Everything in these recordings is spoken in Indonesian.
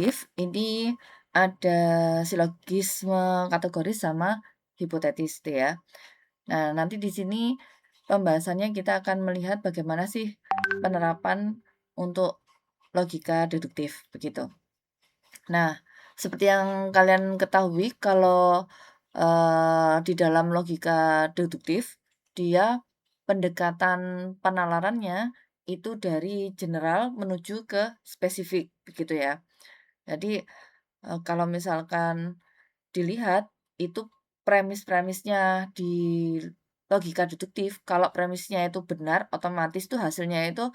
deduktif ini ada silogisme kategoris sama hipotetis gitu ya. Nah, nanti di sini pembahasannya kita akan melihat bagaimana sih penerapan untuk logika deduktif begitu. Nah, seperti yang kalian ketahui kalau, di dalam logika deduktif, dia pendekatan penalarannya itu dari general menuju ke spesifik, begitu ya. Jadi, kalau misalkan dilihat itu premis-premisnya di logika deduktif, kalau premisnya itu benar, otomatis tuh hasilnya itu,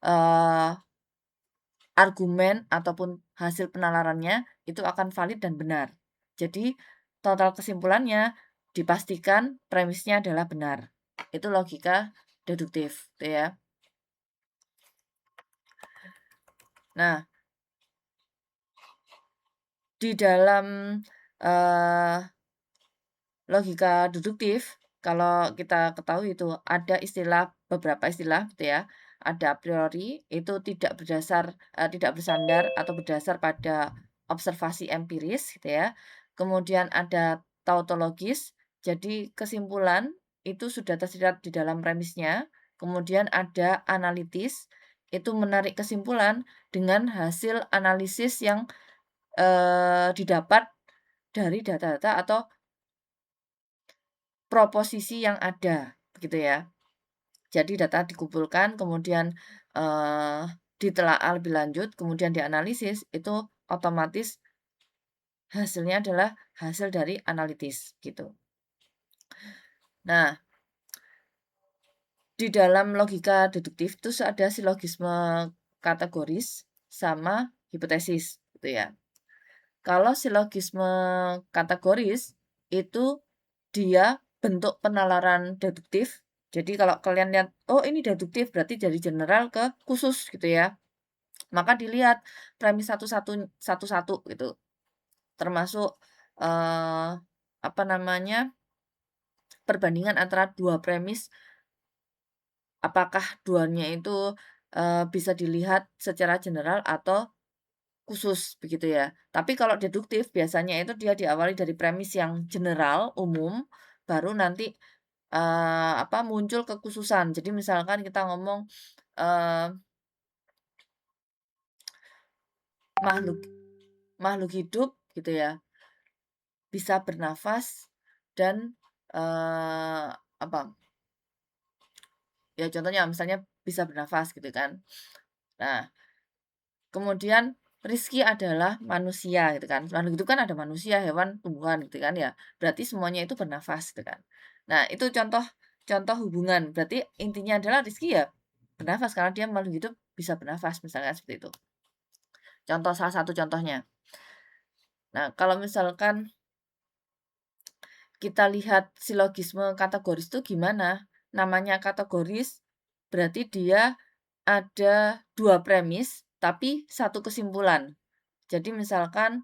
eee argumen ataupun hasil penalarannya itu akan valid dan benar. Jadi, total kesimpulannya dipastikan premisnya adalah benar. Itu logika deduktif, gitu ya. Nah, di dalam, eee, logika deduktif, kalau kita ketahui itu ada istilah beberapa istilah gitu ya. Ada a priori, itu tidak bersandar atau berdasar pada observasi empiris gitu ya. Kemudian ada tautologis, jadi kesimpulan itu sudah tersirat di dalam premisnya. Kemudian ada analitis, itu menarik kesimpulan dengan hasil analisis yang, didapat dari data-data atau proposisi yang ada, begitu ya. Jadi data dikumpulkan, kemudian, ditelaah lebih lanjut, kemudian dianalisis, itu otomatis hasilnya adalah hasil dari analitis, gitu. Nah, di dalam logika deduktif itu ada silogisme kategoris sama hipotesis, gitu ya. Kalau silogisme kategoris, itu dia bentuk penalaran deduktif. Jadi kalau kalian lihat, oh ini deduktif berarti dari general ke khusus gitu ya. Maka dilihat premis satu-satu gitu. Termasuk eh, apa namanya? Perbandingan antara dua premis, apakah duanya itu bisa dilihat secara general atau khusus begitu ya. Tapi kalau deduktif biasanya itu dia diawali dari premis yang general, umum, baru nanti, apa, muncul kekhususan. Jadi misalkan kita ngomong, eee, makhluk makhluk hidup gitu ya, bisa bernafas dan, apa, ya contohnya misalnya bisa bernafas gitu kan. Nah, kemudian rizki adalah manusia gitu kan. Makhluk hidup kan ada manusia, hewan, tumbuhan gitu kan ya. Berarti semuanya itu bernafas gitu kan. Nah, itu contoh contoh hubungan. Berarti intinya adalah rizki ya bernafas karena dia makhluk hidup bisa bernafas misalkan seperti itu. Contoh salah satu contohnya. Nah, kalau misalkan kita lihat silogisme kategoris itu gimana? Namanya kategoris berarti dia ada 2 premis tapi satu kesimpulan. Jadi misalkan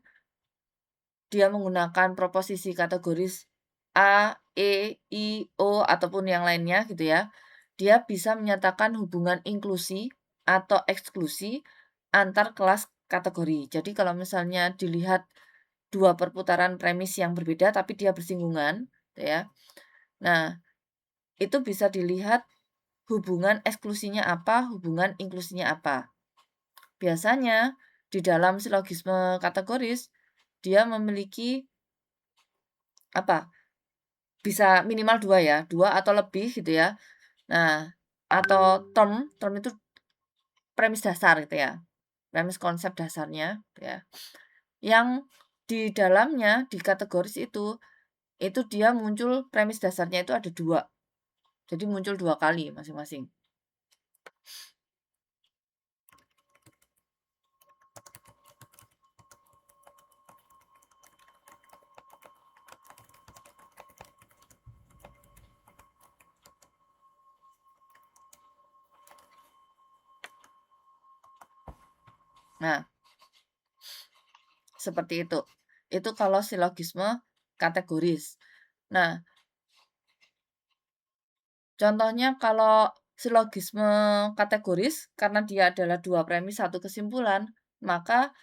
dia menggunakan proposisi kategoris A, E, I, O, ataupun yang lainnya gitu ya. Dia bisa menyatakan hubungan inklusi atau eksklusi antar kelas kategori. Jadi kalau misalnya dilihat 2 perputaran premis yang berbeda tapi dia bersinggungan, gitu ya. Nah, itu bisa dilihat hubungan eksklusinya apa, hubungan inklusinya apa. Biasanya di dalam silogisme kategoris, dia memiliki apa, bisa minimal 2 ya, 2 atau lebih gitu ya. Nah, atau term itu premis dasar gitu ya, premis konsep dasarnya gitu ya, yang di dalamnya, di kategoris itu dia muncul premis dasarnya itu ada 2, jadi muncul 2 kali masing-masing. Nah, seperti itu. Itu kalau silogisme kategoris. Nah, contohnya kalau silogisme kategoris, karena dia adalah 2 premis, satu kesimpulan, maka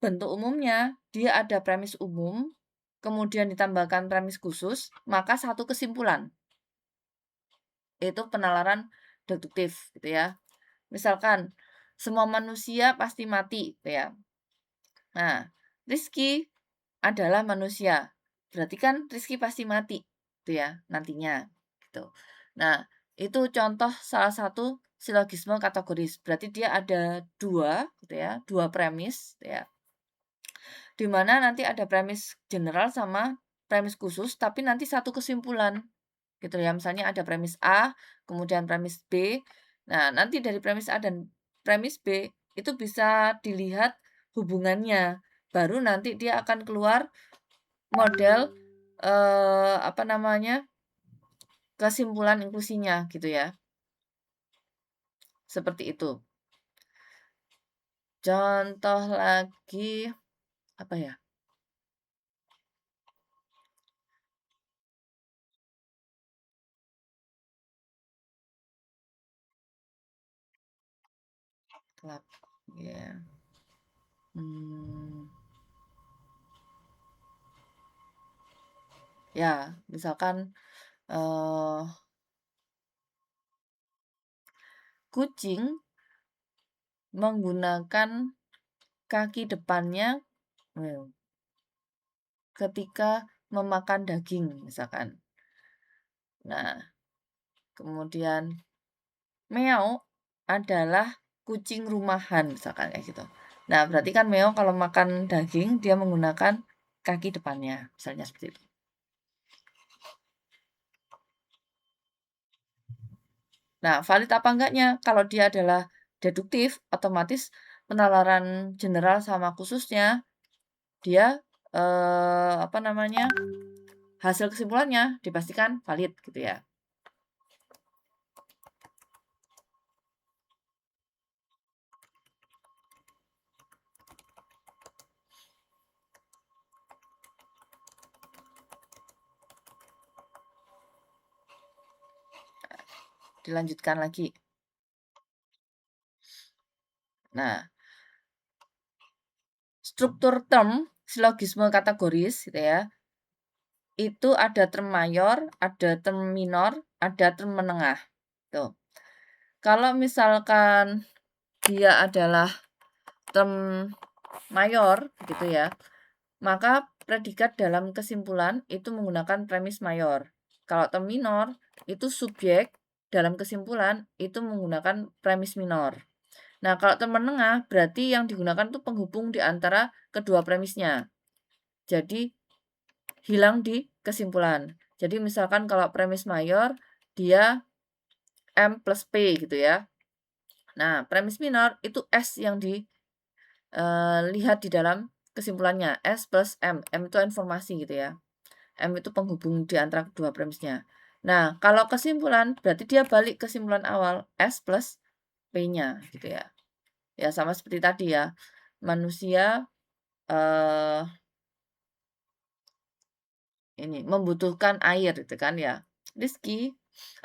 bentuk umumnya dia ada premis umum, kemudian ditambahkan premis khusus, maka satu kesimpulan. Itu penalaran deduktif gitu ya. Misalkan, semua manusia pasti mati gitu ya. Nah, Rizky adalah manusia, berarti kan Rizky pasti mati gitu ya nantinya gitu. Nah, itu contoh salah satu silogisme kategoris, berarti dia ada 2 gitu ya, 2 premis gitu ya. Di mana nanti ada premis general sama premis khusus, tapi nanti satu kesimpulan, gitu ya. Misalnya ada premis A, kemudian premis B. Nah, nanti dari premis A dan premis B, itu bisa dilihat hubungannya. Baru nanti dia akan keluar model, apa namanya, kesimpulan inklusinya, gitu ya. Seperti itu. Contoh lagi, apa ya? Kelap ya. Mmm. Ya, misalkan, eee, kucing menggunakan kaki depannya, ketika memakan daging misalkan. Nah, kemudian meow adalah kucing rumahan misalkan kayak gitu. Nah, berarti kan meow kalau makan daging dia menggunakan kaki depannya, misalnya seperti itu. Nah, valid apa enggaknya? Kalau dia adalah deduktif, otomatis penalaran general sama khususnya dia, apa namanya, hasil kesimpulannya dipastikan valid gitu ya. Dilanjutkan lagi. Nah, struktur term silogisme kategoris gitu ya, itu ada term mayor, ada term minor, ada term menengah, tuh. Kalau misalkan dia adalah term mayor gitu ya, maka predikat dalam kesimpulan itu menggunakan premis mayor. Kalau term minor, itu subjek dalam kesimpulan itu menggunakan premis minor. Nah, kalau term menengah berarti yang digunakan itu penghubung di antara kedua premisnya. Jadi hilang di kesimpulan. Jadi misalkan kalau premis mayor dia M plus P gitu ya. Nah, premis minor itu S yang dilihat di dalam kesimpulannya, S plus M. M itu informasi gitu ya. M itu penghubung di antara kedua premisnya. Nah, kalau kesimpulan berarti dia balik kesimpulan awal, S plus P-nya gitu ya. Ya sama seperti tadi ya. Manusia eh ini membutuhkan air gitu kan ya. Rizky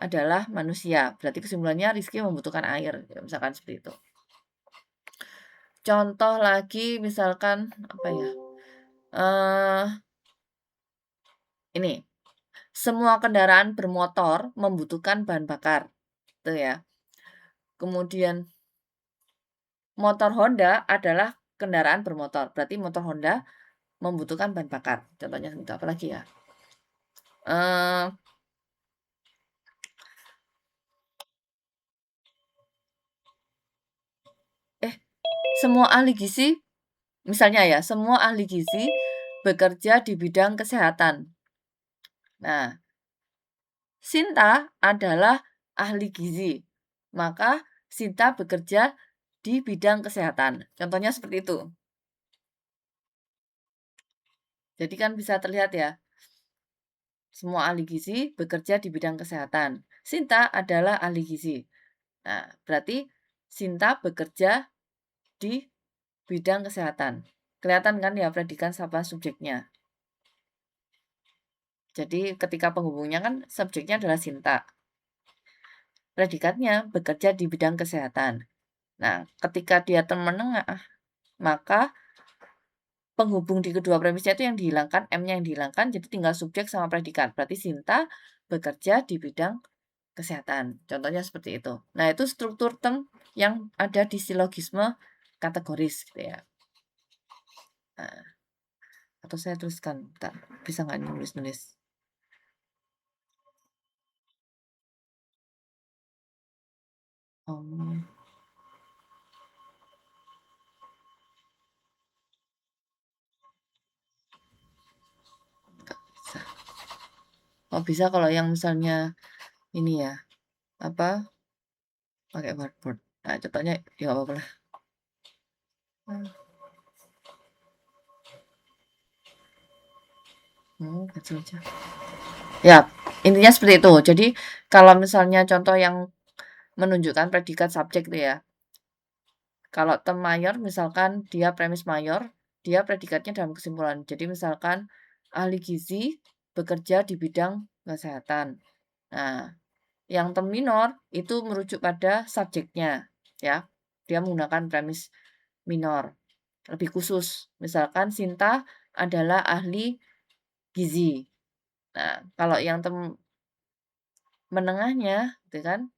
adalah manusia, berarti kesimpulannya Rizky membutuhkan air, ya, misalkan seperti itu. Contoh lagi misalkan apa ya? eh ini, semua kendaraan bermotor membutuhkan bahan bakar, gitu ya. Kemudian motor Honda adalah kendaraan bermotor, berarti motor Honda membutuhkan bahan bakar. Contohnya seperti apa lagi ya? Eh eh semua ahli gizi misalnya ya, semua ahli gizi bekerja di bidang kesehatan. Nah, Sinta adalah ahli gizi, maka Sinta bekerja di bidang kesehatan. Contohnya seperti itu. Jadi kan bisa terlihat ya, semua ahli gizi bekerja di bidang kesehatan. Sinta adalah ahli gizi. Nah, berarti Sinta bekerja di bidang kesehatan. Kelihatan kan ya predikat sama subjeknya. Jadi ketika penghubungnya kan subjeknya adalah Sinta. Predikatnya bekerja di bidang kesehatan. Nah, ketika dia term menengah, maka penghubung di kedua premisnya itu yang dihilangkan, M-nya yang dihilangkan, jadi tinggal subjek sama predikat. Berarti Sinta bekerja di bidang kesehatan. Contohnya seperti itu. Nah, itu struktur term yang ada di silogisme kategoris gitu ya. Nah, atau saya tuliskan, bentar, bisa nggak nulis-nulis? Oh, nggak bisa. Oh, bisa kalau yang misalnya ini ya, apa, pakai whiteboard. Nah, contohnya ya nggak apa-apa lah. Kecil aja. Ya, intinya seperti itu. Jadi, kalau misalnya contoh yang menunjukkan predikat subjek itu ya, kalau term mayor misalkan dia premis mayor, dia predikatnya dalam kesimpulan. Jadi misalkan ahli gizi bekerja di bidang kesehatan. Nah, yang term minor itu merujuk pada subjeknya, ya. Dia menggunakan premis minor, lebih khusus. Misalkan Sinta adalah ahli gizi. Nah, kalau yang term menengahnya, gitu kan,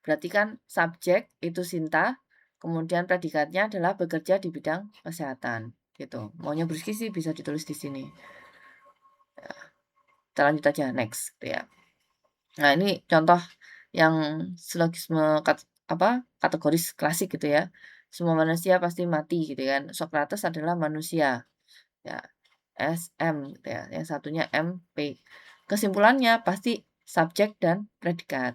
berarti kan subjek itu Sinta, kemudian predikatnya adalah bekerja di bidang kesehatan, gitu. Maunya bergizi bisa ditulis di sini. Kita lanjut aja, next, gitu ya. Nah, ini contoh yang silogisme kategoris klasik gitu ya. Semua manusia pasti mati gitu kan. Socrates adalah manusia. Ya, SM gitu ya. Yang satunya MP. Kesimpulannya pasti subjek dan predikat.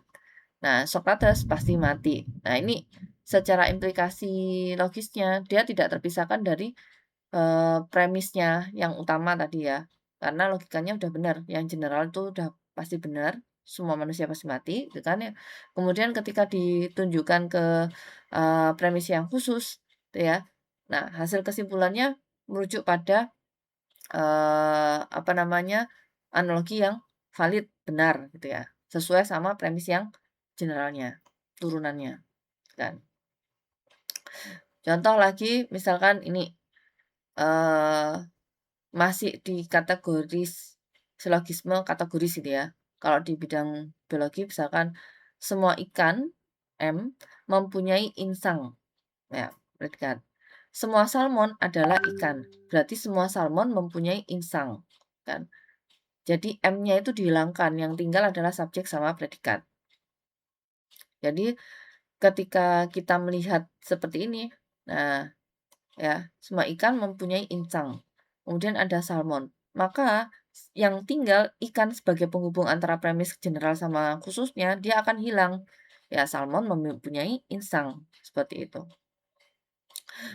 Nah, Socrates pasti mati. Nah, ini secara implikasi logisnya dia tidak terpisahkan dari premisnya yang utama tadi ya. Karena logikanya udah benar, yang general itu udah pasti benar, semua manusia pasti mati, gitu kan ya. Kemudian ketika ditunjukkan ke premis yang khusus, gitu ya. Nah, hasil kesimpulannya merujuk pada apa namanya, analogi yang valid, benar gitu ya, sesuai sama premis yang generalnya, turunannya, kan. Contoh lagi misalkan ini, eee masih di kategoris silogisme kategoris gitu ya. Kalau di bidang biologi misalkan semua ikan M mempunyai insang, ya predikat. Semua salmon adalah ikan, berarti semua salmon mempunyai insang, kan. Jadi M-nya itu dihilangkan, yang tinggal adalah subjek sama predikat. Jadi ketika kita melihat seperti ini, nah ya, semua ikan mempunyai insang. Kemudian ada salmon. Maka yang tinggal ikan sebagai penghubung antara premis general sama khususnya, dia akan hilang. Ya, salmon mempunyai insang. Seperti itu.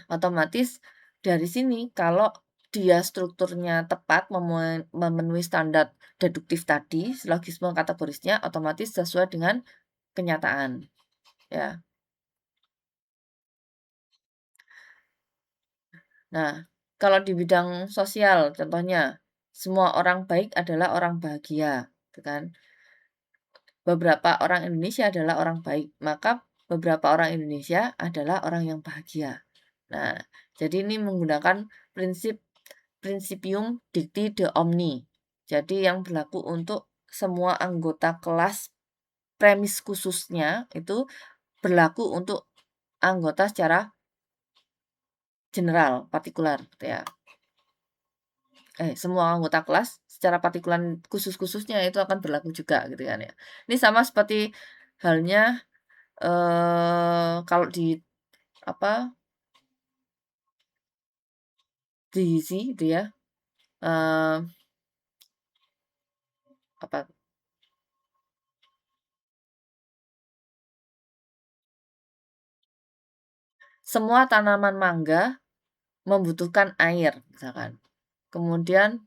Otomatis dari sini kalau dia strukturnya tepat memenuhi standar deduktif tadi, silogisme kategorisnya otomatis sesuai dengan kenyataan. Ya. Nah, kalau di bidang sosial contohnya, semua orang baik adalah orang bahagia, gitu kan. Beberapa orang Indonesia adalah orang baik, maka beberapa orang Indonesia adalah orang yang bahagia. Nah, jadi ini menggunakan prinsip Principium Dicti de Omni. Jadi yang berlaku untuk semua anggota kelas premis khususnya itu berlaku untuk anggota secara general, partikular, gitu ya. Semua anggota kelas secara partikulan khusus-khususnya itu akan berlaku juga gitu kan ya. Ini sama seperti halnya, kalau di apa, gizi gitu ya, eee, apa, semua tanaman mangga membutuhkan air misalkan. Kemudian,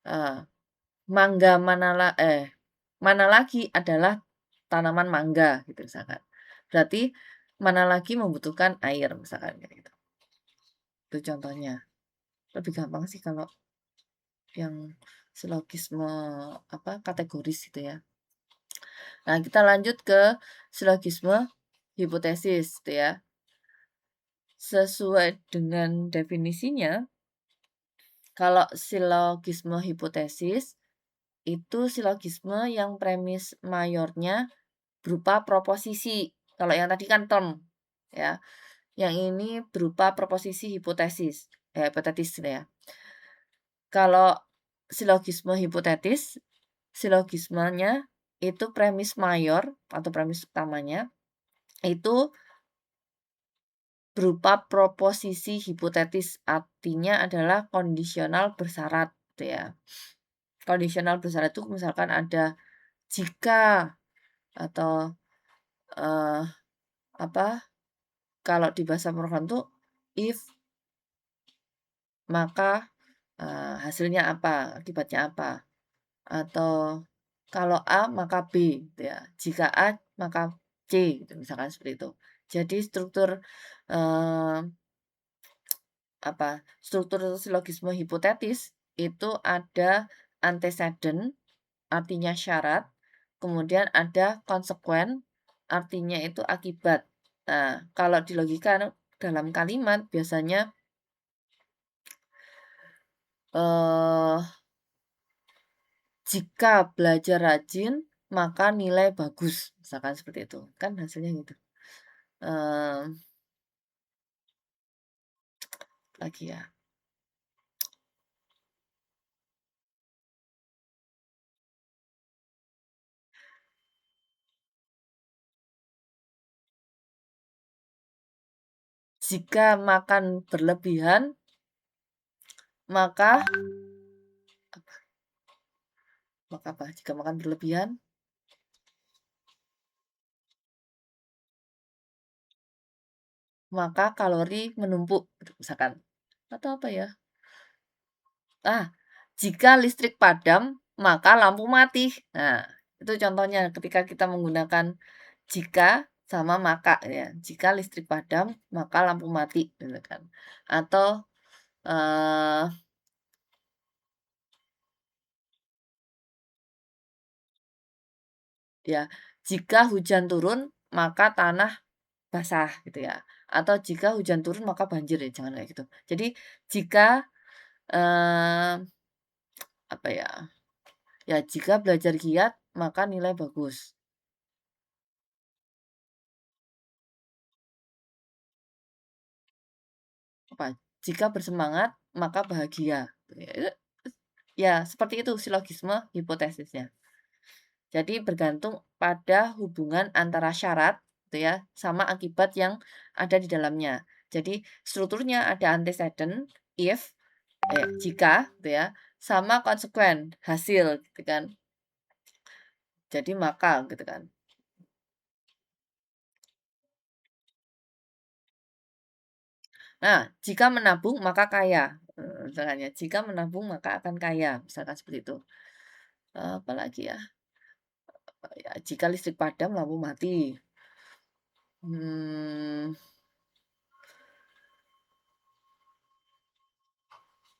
eee, mangga mana lagi adalah tanaman mangga gitu misalkan. Berarti mana lagi membutuhkan air misalkan kayak gitu. Itu contohnya. Lebih gampang sih kalau yang silogisme kategoris gitu ya. Nah, kita lanjut ke silogisme hipotesis gitu ya. Sesuai dengan definisinya, Kalau silogisme hipotesis, itu silogisme yang premis mayornya berupa proposisi. Kalau yang tadi kan term, ya. Yang ini berupa proposisi hipotesis, hipotetis ya. Kalau silogisme hipotetis, silogismenya itu premis mayor atau premis utamanya itu berupa proposisi hipotetis, artinya adalah kondisional bersyarat, gitu ya. Kondisional bersyarat itu misalkan ada jika atau, eee, apa, kalau di bahasa program tuh if, maka, hasilnya apa, akibatnya apa. Atau kalau A maka B gitu ya, jika A maka C gitu misalkan seperti itu. Jadi struktur, eee, struktur silogisme hipotetis itu ada antecedent, artinya syarat, kemudian ada konsekuen, artinya itu akibat. Nah, kalau di logika dalam kalimat biasanya, eee, jika belajar rajin maka nilai bagus, misalkan seperti itu, kan hasilnya gitu. Mmm, lagi ya, jika makan berlebihan maka maka apa? Jika makan berlebihan, maka kalori menumpuk, gitu misalkan. Atau apa ya? Ah, jika listrik padam, maka lampu mati. Nah, itu contohnya ketika kita menggunakan jika sama maka ya. Jika listrik padam, maka lampu mati, gitu kan. Atau, eee, ya, jika hujan turun, maka tanah basah gitu ya. Atau jika hujan turun maka banjir ya, jangan kayak gitu. Jadi jika, eee, apa ya, ya jika belajar giat maka nilai bagus. Apa, jika bersemangat maka bahagia. Ya seperti itu silogisme hipotesisnya. Jadi bergantung pada hubungan antara syarat gitu ya, sama akibat yang ada di dalamnya. Jadi strukturnya ada antecedent, if, jika gitu ya, sama konsekuen, hasil gitu kan. Jadi maka gitu kan. Nah, jika menabung maka kaya, misalkannya, jika menabung maka akan kaya, misalkan seperti itu. Apalagi ya, ya jika listrik padam lampu mati. Mmm,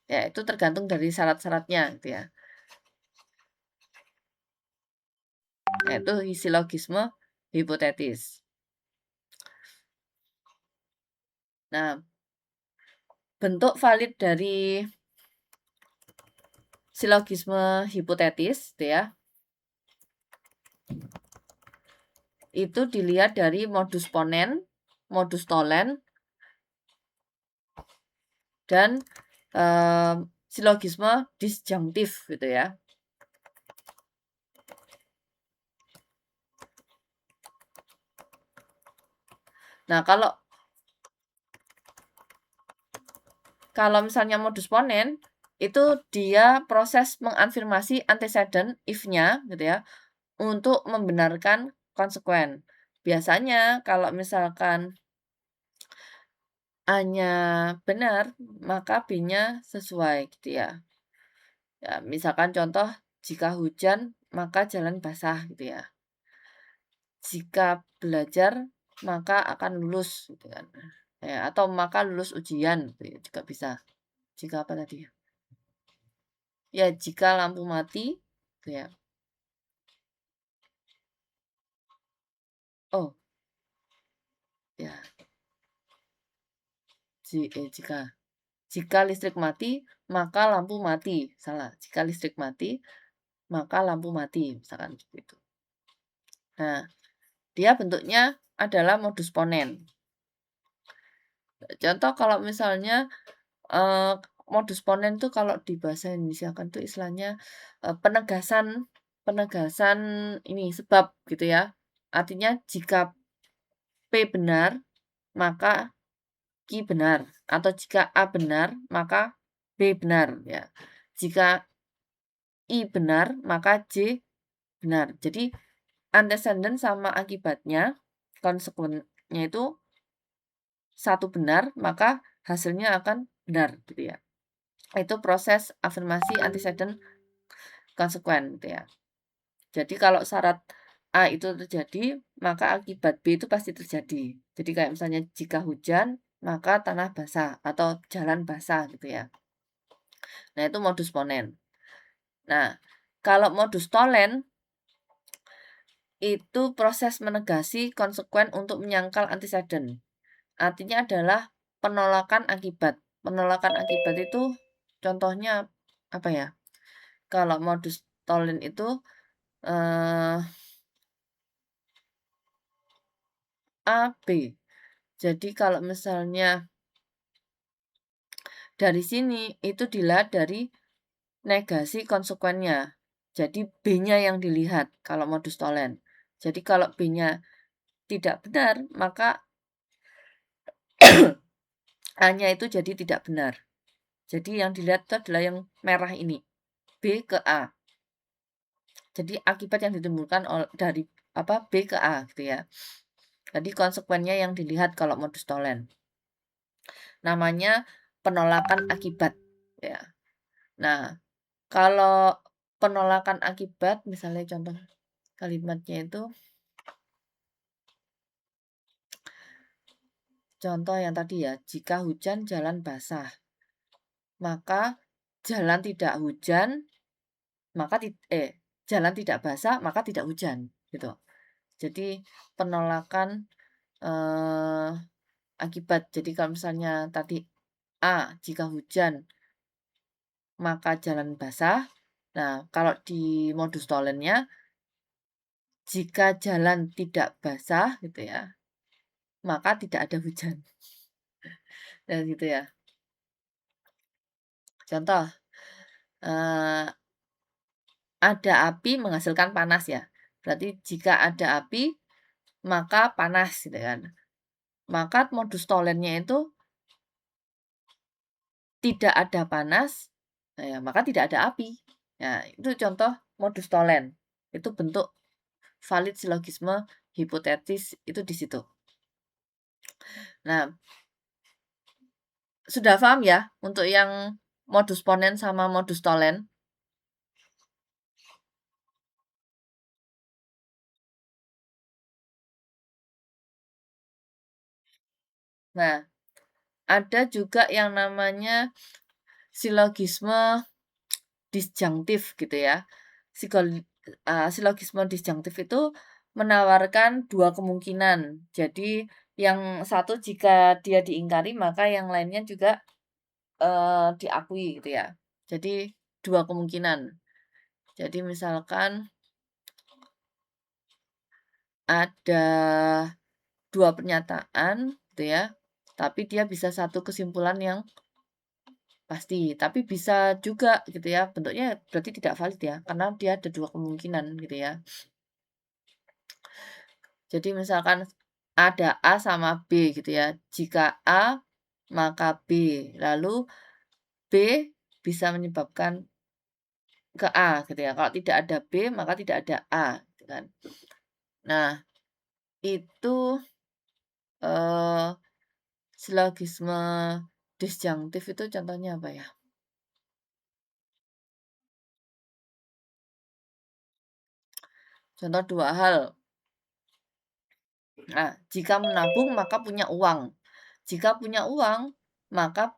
ya itu tergantung dari syarat-syaratnya gitu ya. Yaitu silogisme hipotetis. Nah, bentuk valid dari silogisme hipotetis gitu ya, itu dilihat dari modus ponen, modus tolen, dan, silogisme disjunktif gitu ya. Nah, kalau kalau misalnya modus ponen, itu dia proses mengafirmasi antecedent if-nya gitu ya, untuk membenarkan konsekuen. Biasanya kalau misalkan A-nya benar, maka B-nya sesuai gitu ya. Ya, misalkan contoh, jika hujan maka jalan basah gitu ya. Jika belajar maka akan lulus gitu kan. Ya, atau maka lulus ujian gitu ya, juga bisa. Jika apa tadi ya? Ya, jika lampu mati gitu ya. Oh, ya, jika. Jika listrik mati, maka lampu mati. Salah, jika listrik mati, maka lampu mati, misalkan seperti itu. Nah, dia bentuknya adalah modus ponen. Contoh kalau misalnya, eee, modus ponen tuh kalau di bahasa Indonesiakan tuh istilahnya, penegasan penegasan ini, sebab gitu ya. Artinya jika P benar, maka Q benar, atau jika A benar, maka B benar, ya. Jika I benar, maka J benar. Jadi antecedent sama akibatnya, konsekuennya itu satu benar, maka hasilnya akan benar, gitu ya. Itu proses afirmasi antecedent konsekuen, gitu ya. Jadi kalau syarat A itu terjadi, maka akibat B itu pasti terjadi. Jadi kayak misalnya jika hujan, maka tanah basah atau jalan basah, gitu ya. Nah, itu modus ponen. Nah, kalau modus tolen itu proses menegasi konsekuen untuk menyangkal antecedent. Artinya adalah penolakan akibat. Penolakan akibat itu contohnya apa ya? Kalau modus tolen itu eh, A, B. Jadi kalau misalnya dari sini itu dilihat dari negasi konsekuennya. Jadi B-nya yang dilihat kalau modus tolen. Jadi kalau B-nya tidak benar, maka A-nya itu jadi tidak benar. Jadi yang dilihat itu adalah yang merah ini, B ke A. Jadi akibat yang ditimbulkan dari apa B ke A gitu ya. Jadi konsekuennya yang dilihat kalau modus tolen. Namanya penolakan akibat ya. Nah, kalau penolakan akibat misalnya contoh kalimatnya itu contoh yang tadi ya, jika hujan jalan basah, maka jalan tidak hujan, maka jalan tidak basah, maka tidak hujan gitu. Jadi penolakan eh, akibat. Jadi kalau misalnya tadi A, jika hujan maka jalan basah. Nah, kalau di modus tolennya, jika jalan tidak basah gitu ya, maka tidak ada hujan. Dan gitu ya. Contoh, eh, ada api menghasilkan panas ya. Berarti jika ada api, maka panas gitu kan. Maka modus tolennya itu tidak ada panas, nah ya, maka tidak ada api. Nah, itu contoh modus tolen. Itu bentuk valid silogisme hipotetis itu di situ. Nah, sudah paham ya untuk yang modus ponen sama modus tolen? Nah, ada juga yang namanya silogisme disjunktif gitu ya. Silogisme disjunktif itu menawarkan dua kemungkinan. Jadi yang satu jika dia diingkari maka yang lainnya juga diakui gitu ya. Jadi dua kemungkinan. Jadi misalkan ada dua pernyataan gitu ya, tapi dia bisa satu kesimpulan yang pasti, tapi bisa juga gitu ya, bentuknya berarti tidak valid ya, karena dia ada 2 kemungkinan gitu ya. Jadi misalkan ada A sama B gitu ya, jika A maka B, lalu B bisa menyebabkan ke A gitu ya, kalau tidak ada B maka tidak ada A gitu kan. Nah, itu, eee, silogisme disjunktif itu contohnya apa ya? Contoh 2 hal. Nah, jika menabung maka punya uang. Jika punya uang, maka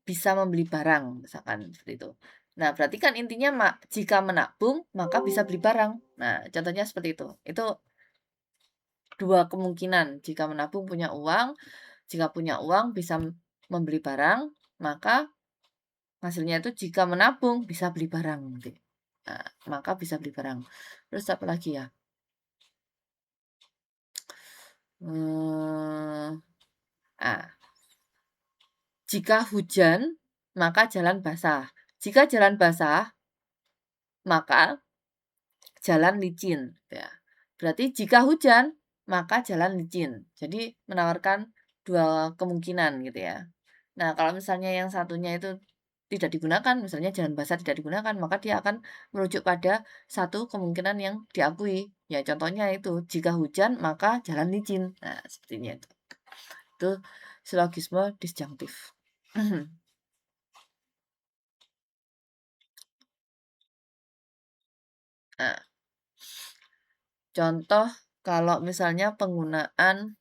bisa membeli barang, misalkan seperti itu. Nah, berarti kan intinya jika menabung maka bisa beli barang. Nah, contohnya seperti itu. Itu dua kemungkinan. Jika menabung punya uang, jika punya uang bisa membeli barang, maka Hasilnya itu jika menabung bisa beli barang gitu. Nah, maka bisa beli barang. Terus apa lagi ya? Eee, ah, jika hujan maka jalan basah. Jika jalan basah, maka jalan licin, gitu ya. Berarti jika hujan, maka jalan licin. Jadi menawarkan 2 kemungkinan gitu ya. Nah, kalau misalnya yang satunya itu tidak digunakan, misalnya jalan basah tidak digunakan, maka dia akan merujuk pada satu kemungkinan yang diakui. Ya contohnya itu, jika hujan maka jalan licin. Nah, sepertinya itu. Itu silogisme disjunktif. Nah, contoh kalau misalnya penggunaan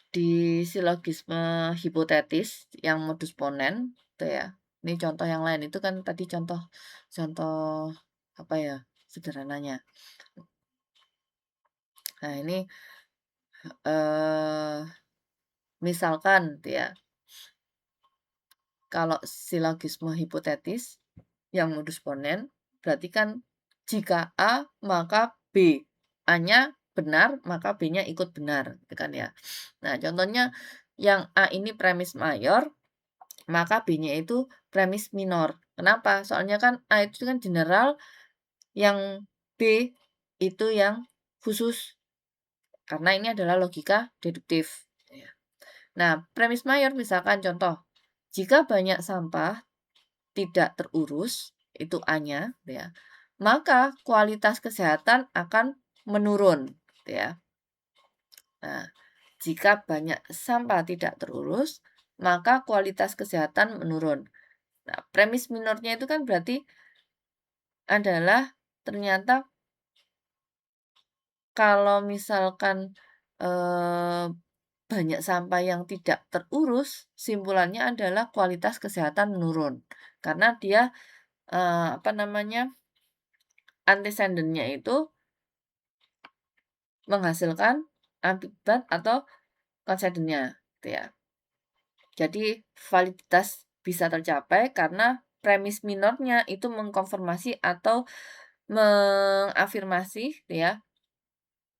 di silogisme hipotetis yang modus ponen, itu ya. Ini contoh yang lain, itu kan tadi contoh contoh apa ya, sederhananya. Nah ini, eee, misalkan gitu ya, kalau silogisme hipotetis yang modus ponen, berarti kan jika A maka B, A-nya benar maka B-nya ikut benar, gitu kan ya. Nah contohnya yang A ini premis mayor, maka B-nya itu premis minor. Kenapa? Soalnya kan A itu kan general, yang B itu yang khusus. Karena ini adalah logika deduktif. Ya. Nah, premis mayor misalkan contoh, jika banyak sampah tidak terurus, itu A-nya, ya, maka kualitas kesehatan akan menurun. Gitu ya. Nah, jika banyak sampah tidak terurus, maka kualitas kesehatan menurun. Nah, premis minornya itu kan berarti adalah ternyata kalau misalkan, eee, banyak sampah yang tidak terurus, simpulannya adalah kualitas kesehatan menurun. Karena dia, apa namanya, antecedent-nya itu menghasilkan akibat atau consequent-nya, gitu ya. Jadi validitas bisa tercapai karena premis minornya itu mengkonfirmasi atau mengafirmasi, gitu ya,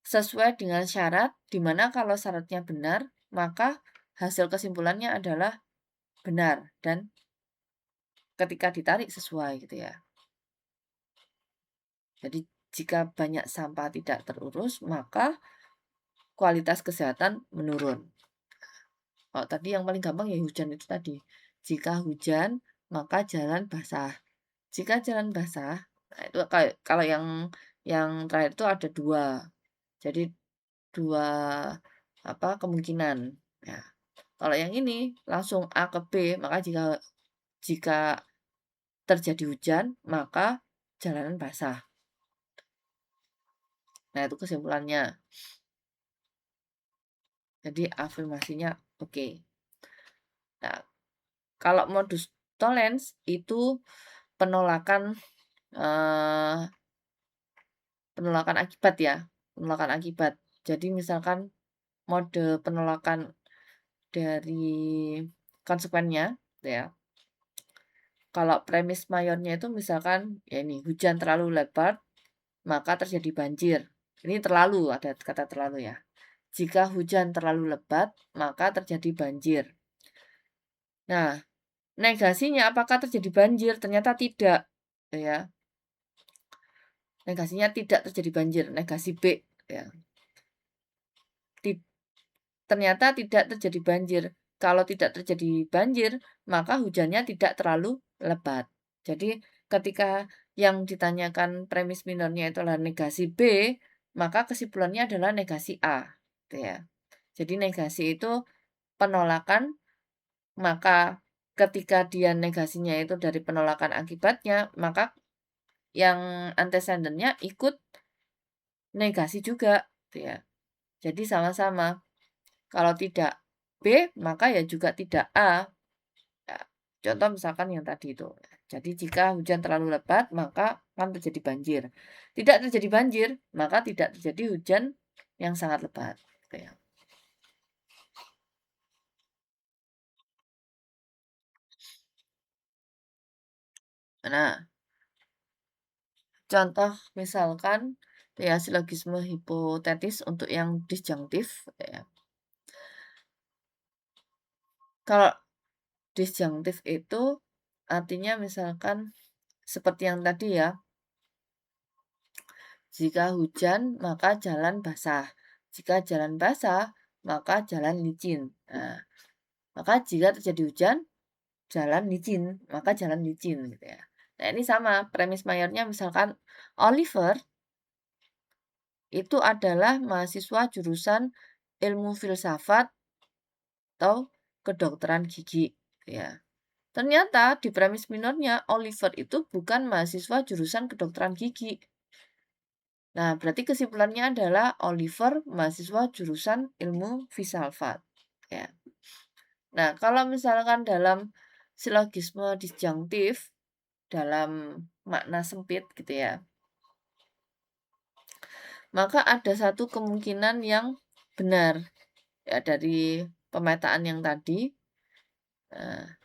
sesuai dengan syarat, di mana kalau syaratnya benar, maka hasil kesimpulannya adalah benar dan ketika ditarik sesuai gitu ya. Jadi jika banyak sampah tidak terurus, maka kualitas kesehatan menurun. Oh, tadi yang paling gampang ya hujan itu tadi. Jika hujan, maka jalan basah. Jika jalan basah, nah itu kayak kalau yang terakhir itu ada dua. Jadi dua apa kemungkinan. Nah, kalau yang ini langsung A ke B, maka jika jika terjadi hujan, maka jalanan basah. Nah, itu kesimpulannya. Jadi afirmasinya oke. Nah, kalau modus tollens itu penolakan eh, penolakan akibat ya, penolakan akibat. Jadi misalkan mode penolakan dari konsekuennya, ya. Kalau premis mayornya itu misalkan ya ini hujan terlalu lebat, maka terjadi banjir. Ini terlalu, ada kata terlalu ya. Jika hujan terlalu lebat, maka terjadi banjir. Nah, negasinya apakah terjadi banjir? Ternyata tidak, ya. Negasinya tidak terjadi banjir, negasi B, ya. Ti- Ternyata tidak terjadi banjir. Kalau tidak terjadi banjir, maka hujannya tidak terlalu lebat. Jadi, ketika yang ditanyakan premis minornya itu adalah negasi B, maka kesimpulannya adalah negasi A, gitu ya. Jadi negasi itu penolakan, maka ketika dia negasinya itu dari penolakan akibatnya, maka yang antecedent-nya ikut negasi juga, gitu ya. Jadi sama-sama. Kalau tidak B, maka ya juga tidak A. Ya, contoh misalkan yang tadi itu. Jadi jika hujan terlalu lebat, maka akan terjadi banjir. Tidak terjadi banjir, maka tidak terjadi hujan yang sangat lebat. Gitu ya. Nah, contoh misalkan ya silogisme hipotetis untuk yang disjunktif ya. Kalau disjunktif itu artinya misalkan seperti yang tadi ya, jika hujan maka jalan basah, jika jalan basah maka jalan licin. Nah, maka jika terjadi hujan, jalan licin, maka jalan licin gitu ya. Nah, ini sama premis mayornya misalkan Oliver itu adalah mahasiswa jurusan ilmu filsafat atau kedokteran gigi ya. Ternyata di premis minornya Oliver itu bukan mahasiswa jurusan kedokteran gigi. Nah, berarti kesimpulannya adalah Oliver mahasiswa jurusan ilmu filsafat. Ya. Nah, kalau misalkan dalam silogisme disjunktif dalam makna sempit gitu ya, maka ada satu kemungkinan yang benar ya dari pemetaan yang tadi. Nah,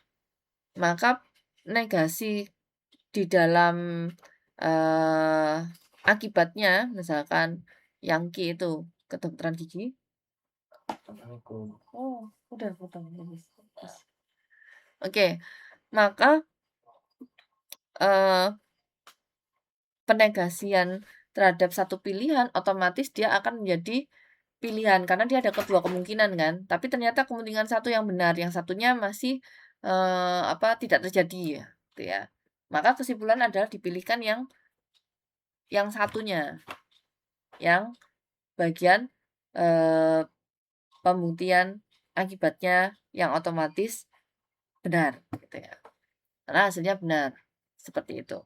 maka negasi di dalam akibatnya, misalkan Yangki itu kedokteran gigi. Oh, udah potong. Oke, maka eh, penegasian terhadap satu pilihan otomatis dia akan menjadi pilihan karena dia ada kedua kemungkinan kan. Tapi ternyata kemungkinan satu yang benar, yang satunya masih apa tidak terjadi ya, gitu ya. Maka kesimpulan adalah dipilihkan yang satunya, yang bagian eh, pembuktian akibatnya yang otomatis benar, gitu ya. Karena hasilnya benar, seperti itu.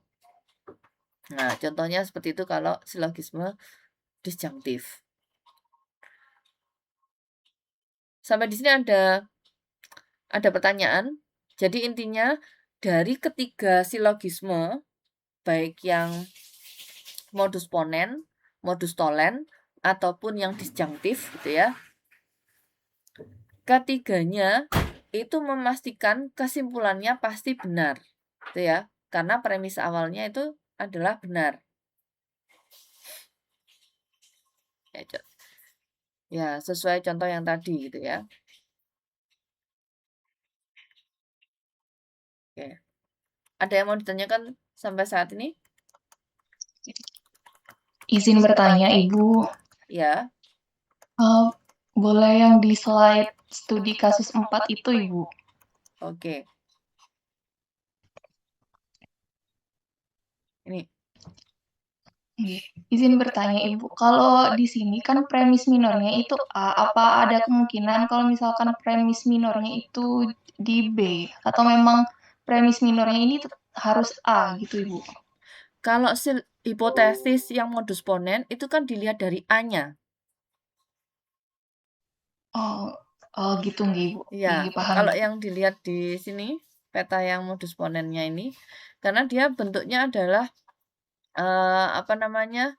Nah, contohnya seperti itu kalau silogisme disjunktif. Sampai di sini ada pertanyaan. Jadi intinya dari ketiga silogisme, baik yang modus ponen, modus tolen, ataupun yang disjunktif gitu ya. Ketiganya itu memastikan kesimpulannya pasti benar. Gitu ya. Karena premis awalnya itu adalah benar. Ya, sesuai contoh yang tadi gitu ya. Oke. Ada yang mau ditanyakan sampai saat ini? Izin bertanya, Ibu. Ya. Boleh yang di slide studi kasus 4 itu, Ibu? Oke. Ini. Izin bertanya, Ibu. Kalau di sini kan premis minornya itu A, apa ada kemungkinan kalau misalkan premis minornya itu di B? Atau memang premis minornya ini harus A gitu, Ibu? Kalau hipotesis yang modus ponen itu kan dilihat dari A-nya. Oh, oh gitu nggih, Ibu. Ya, Nggih, paham, kalau Ibu. yang dilihat di sini, peta yang modus ponennya ini, karena dia bentuknya adalah, apa namanya,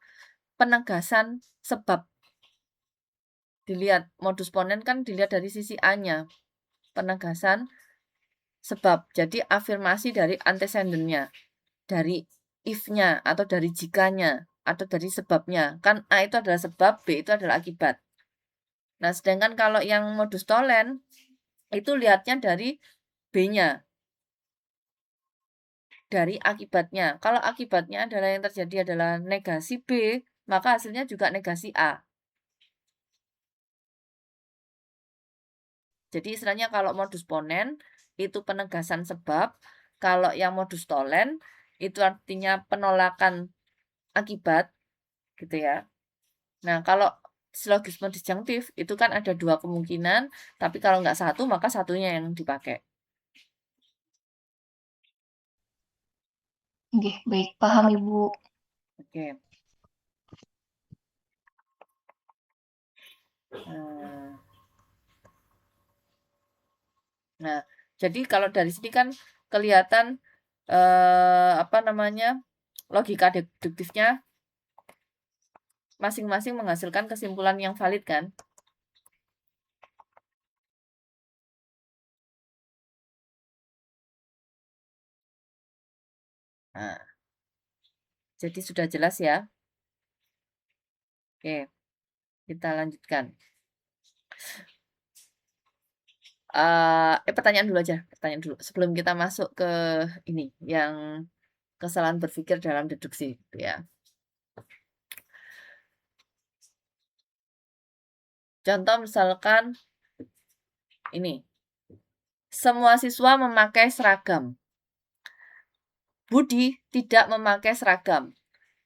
penegasan sebab. Dilihat, modus ponen kan dilihat dari sisi A-nya, penegasan sebab. Jadi afirmasi dari antecedennya, dari if-nya, atau dari jikanya, atau dari sebabnya. Kan A itu adalah sebab, B itu adalah akibat. Nah, sedangkan kalau yang modus tolen, itu lihatnya dari B-nya, dari akibatnya. Kalau akibatnya adalah yang terjadi adalah negasi B, maka hasilnya juga negasi A. Jadi istilahnya kalau modus ponen itu penegasan sebab, kalau yang modus tolen itu artinya penolakan akibat, gitu ya. Nah, kalau silogisme disjunktif itu kan ada dua kemungkinan, tapi kalau nggak satu maka satunya yang dipakai. Nggih, baik. Paham, Ibu. Oke. Nah, nah, jadi kalau dari sini kan kelihatan apa namanya logika deduktifnya masing-masing menghasilkan kesimpulan yang valid kan? Nah, jadi sudah jelas ya? Oke, kita lanjutkan. Pertanyaan dulu aja, pertanyaan dulu sebelum kita masuk ke ini, yang kesalahan berpikir dalam deduksi gitu ya. Contoh misalkan ini, semua siswa memakai seragam. Budi tidak memakai seragam.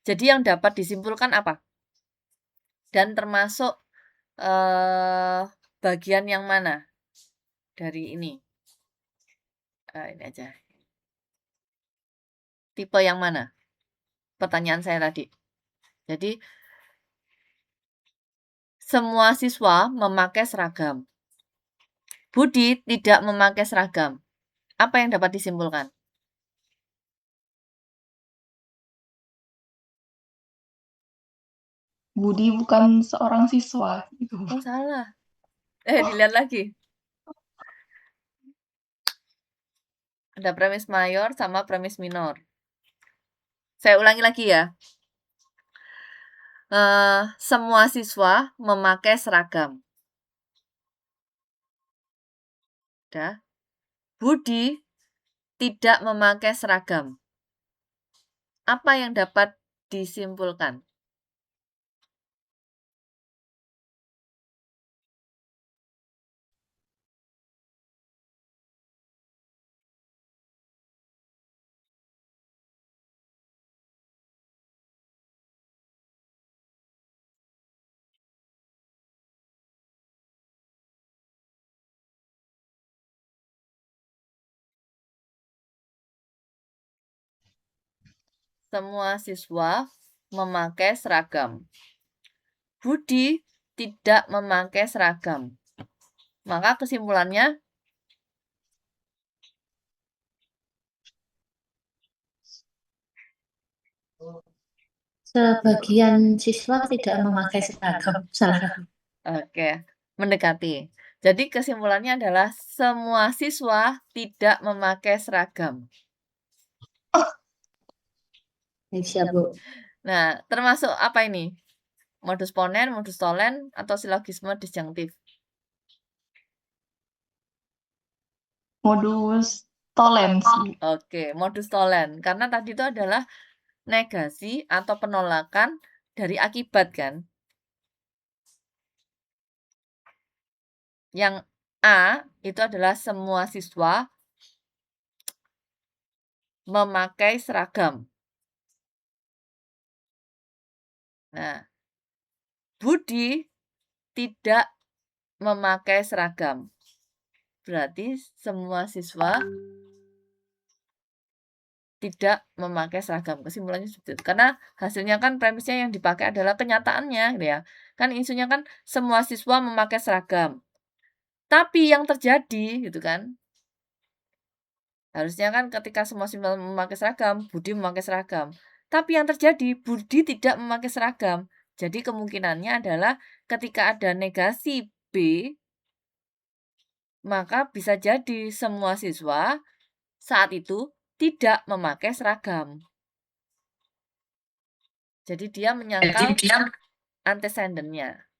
Jadi yang dapat disimpulkan apa? Dan termasuk bagian yang mana dari ini? Ini aja. Tipe yang mana? Pertanyaan saya tadi. Jadi semua siswa memakai seragam. Budi tidak memakai seragam. Apa yang dapat disimpulkan? Budi bukan seorang siswa gitu. Oh, salah. Dilihat lagi. Ada premis mayor sama premis minor. Saya ulangi lagi ya. Semua siswa memakai seragam. Udah. Budi tidak memakai seragam. Apa yang dapat disimpulkan? Semua siswa memakai seragam. Budi tidak memakai seragam. Maka kesimpulannya sebagian siswa tidak memakai seragam. Salah. Oke, mendekati. Jadi kesimpulannya adalah semua siswa tidak memakai seragam. Siap, Bu. Nah, termasuk apa ini? Modus ponen, modus tolen, atau silogisme disjunktif? Modus tolen sih. Oke, modus tolen. Karena tadi itu adalah negasi atau penolakan dari akibat kan. Yang A itu adalah semua siswa memakai seragam. Nah, Budi tidak memakai seragam. Berarti semua siswa tidak memakai seragam. Kesimpulannya seperti itu. Karena hasilnya kan premisnya yang dipakai adalah kenyataannya gitu ya. Kan isunya kan semua siswa memakai seragam. Tapi yang terjadi gitu kan. Harusnya kan ketika semua siswa memakai seragam, Budi memakai seragam. Tapi yang terjadi Budi tidak memakai seragam. Jadi kemungkinannya adalah ketika ada negasi B, maka bisa jadi semua siswa saat itu tidak memakai seragam. Jadi dia menyangkal antecedennya.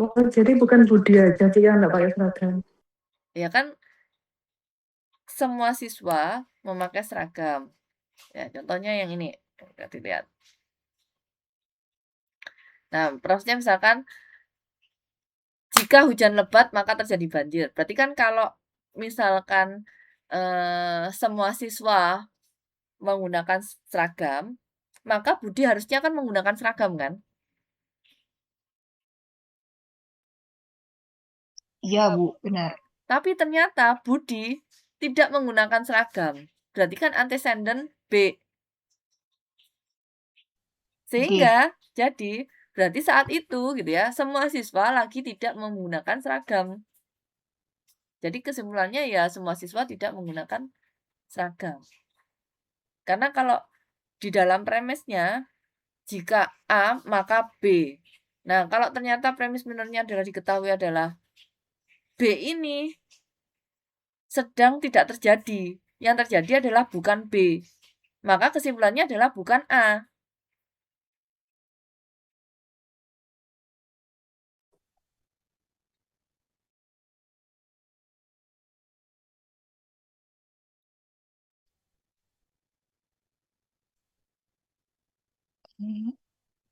Oh, jadi bukan Budi aja sih yang nggak pakai seragam. Ya kan semua siswa memakai seragam. Ya, contohnya yang ini. Kita lihat. Nah, prosesnya misalkan jika hujan lebat maka terjadi banjir. Berarti kan kalau misalkan semua siswa menggunakan seragam, maka Budi harusnya kan menggunakan seragam kan? Iya, Bu, benar. Tapi ternyata Budi tidak menggunakan seragam. Berarti kan antecedent B. Sehingga jadi berarti saat itu gitu ya, semua siswa lagi tidak menggunakan seragam. Jadi kesimpulannya ya semua siswa tidak menggunakan seragam. Karena kalau di dalam premisnya jika A maka B. Nah, kalau ternyata premis minornya adalah diketahui adalah B ini sedang tidak terjadi. yang terjadi adalah bukan B. Maka kesimpulannya adalah bukan A.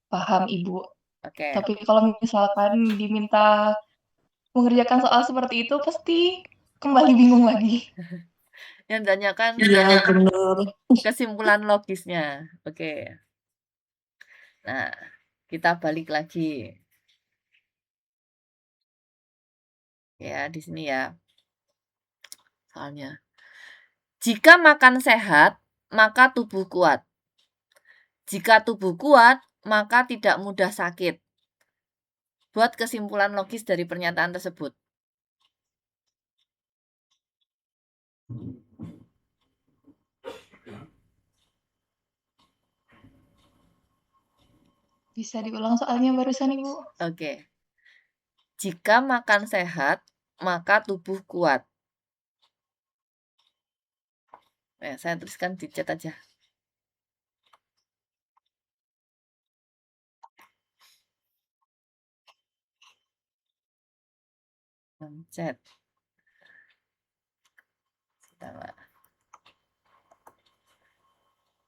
Paham Ibu. Oke. Tapi kalau misalkan diminta mengerjakan soal seperti itu pasti kembali bingung lagi. Yang ditanyakan Iya, benar. kesimpulan logisnya. Oke. Nah, kita balik lagi. Ya, di sini ya. Soalnya. Jika makan sehat, maka tubuh kuat. Jika tubuh kuat, maka tidak mudah sakit. Buat kesimpulan logis dari pernyataan tersebut. Bisa diulang soalnya barusan Ibu. Oke. Jika makan sehat, maka tubuh kuat. Saya tuliskan di chat aja. Chat.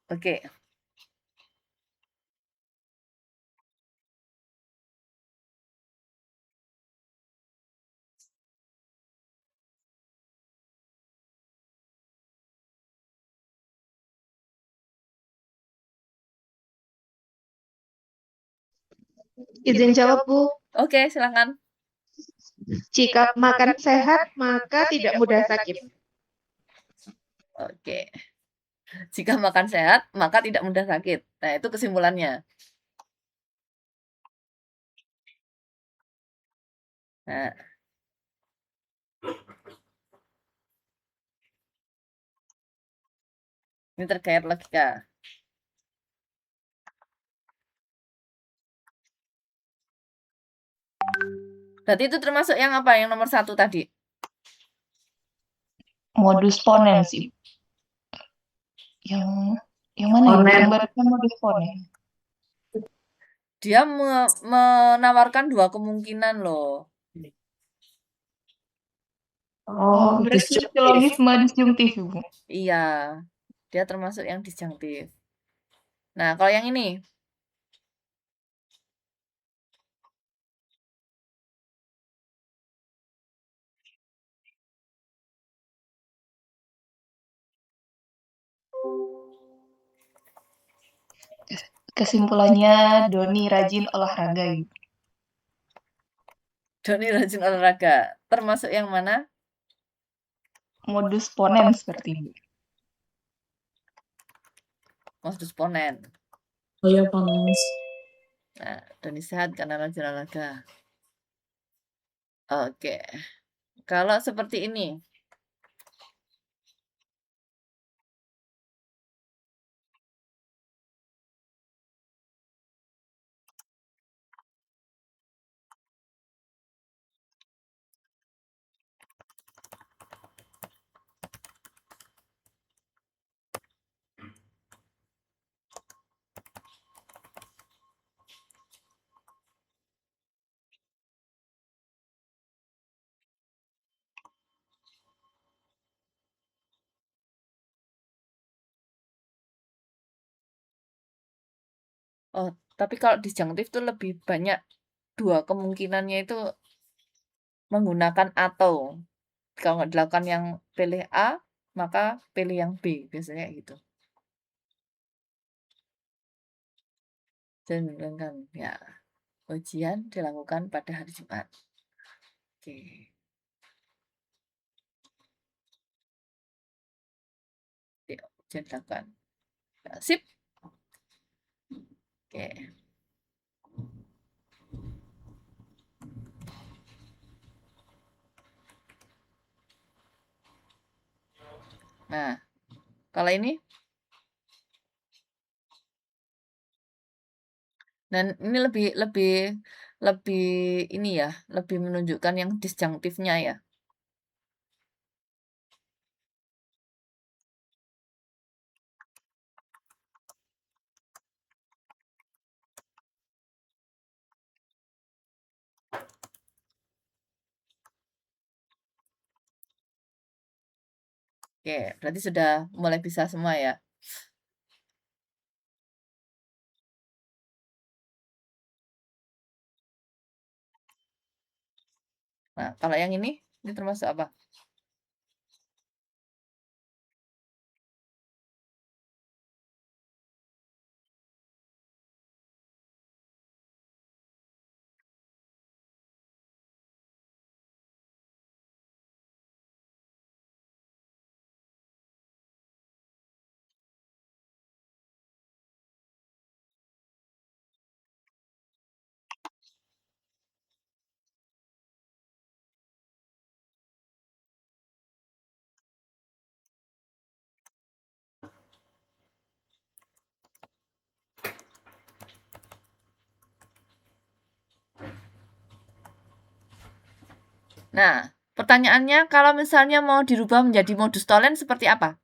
Oke. Izin jawab, Bu. Oke, silakan. Jika makan sehat, maka tidak mudah sakit. Oke. Jika makan sehat, maka tidak mudah sakit. Nah, itu kesimpulannya. Nah. Ini terkait logika. Berarti itu termasuk yang apa? Yang nomor 1 tadi? Modus ponens sih. Yang mana ya? Yang barusan modus ponens. Dia menawarkan 2 kemungkinan loh. Oh, berarti silogisme disjungtif, Bu. Iya. Dia termasuk yang disjunktif. Nah, kalau yang ini? Kesimpulannya Doni rajin olahraga. Doni rajin olahraga. Termasuk yang mana? Modus ponens seperti ini. Modus ponens. Oh ya, ponens. Nah, Doni sehat karena rajin olahraga. Oke. Kalau seperti ini. Oh, tapi kalau disjunktif tuh lebih banyak 2 kemungkinannya itu menggunakan atau. Kalau nggak dilakukan yang pilih A, maka pilih yang B. Biasanya gitu. Dan ya, ujian dilakukan pada hari Jumat. Oke. Ya, ujian dilakukan. Ya, sip. Oke. Nah, kalau ini? Dan ini lebih ini ya, lebih menunjukkan yang disjunktifnya ya. Oke, berarti sudah mulai bisa semua ya? Nah, kalau yang ini termasuk apa? Nah, pertanyaannya kalau misalnya mau dirubah menjadi modus tolen seperti apa?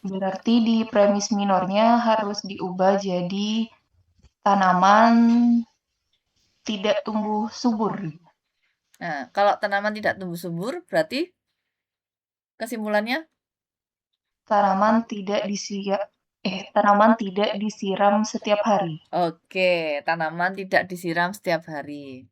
Berarti di premis minornya harus diubah jadi tanaman tidak tumbuh subur. Nah, kalau tanaman tidak tumbuh subur, berarti kesimpulannya? Tanaman tidak disiram setiap hari. Oke, tanaman tidak disiram setiap hari.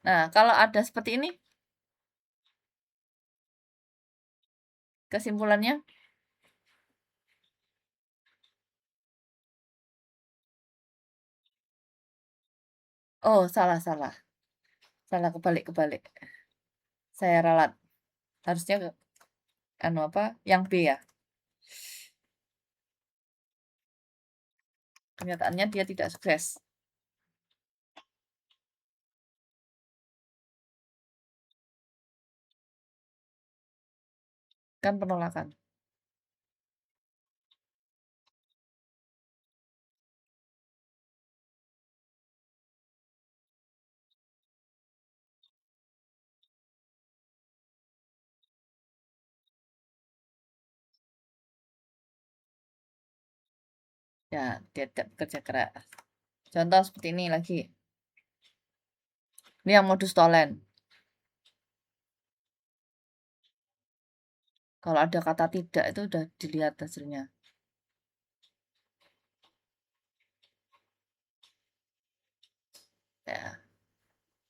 Nah, kalau ada seperti ini, kesimpulannya? Oh, salah. Salah, kebalik. Saya ralat. Harusnya yang B ya. Kenyataannya dia tidak sukses. Kan penolakan. Ya, dia tidak bekerja keras. Contoh seperti ini lagi. Ini yang modus tolen. Kalau ada kata tidak itu udah dilihat hasilnya. Ya,